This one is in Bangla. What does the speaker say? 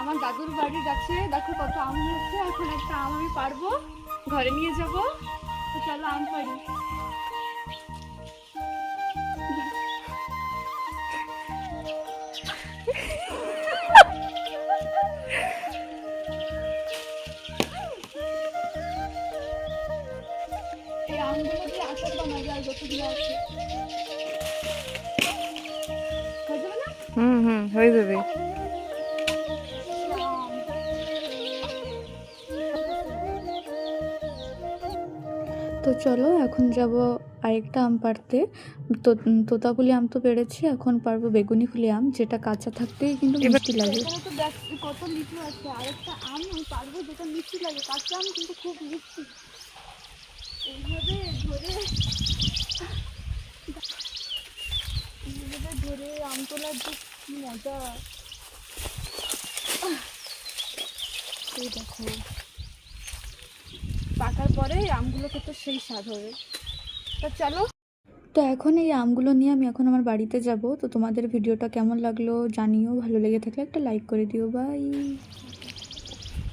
আমার দাদুর বাড়ির গাছে দেখো কত আম হচ্ছে। এখন একটা আম আমি পারবো, ঘরে নিয়ে যাব। তো চলো আম পারি। এই আমগুলো দিয়ে আচার বানাবে আর যতগুলো আছে। হয়ে যাবে না? হয়ে যাবে। তো চলো এখন যাব আরেকটা আম পাড়তে। তো তোতাপুলি আম তো পেড়েছি, এখন পারবো বেগুনি ফুলি আম, যেটা কাঁচা থাকতেই কিন্তু মিষ্টি লাগে। এখানে তো দেখ কত লিচু আছে, আরেকটা আম আমি পারবো যেটা মিষ্টি লাগে। কাঁচা আম কিন্তু খুব মিষ্টি। এইভাবে ধরে এইভাবে ধরে আম তোলার যে কি মজা। এই দেখো পাকার পরে আমগুলো খেতে সেই স্বাদ হবে। তা চলো। তো এখন এই আমগুলো নিয়ে আমি এখন আমার বাড়িতে যাব। তো তোমাদের ভিডিওটা কেমন লাগলো জানিও, ভালো লেগে থাকলে একটা লাইক করে দিও। বাই।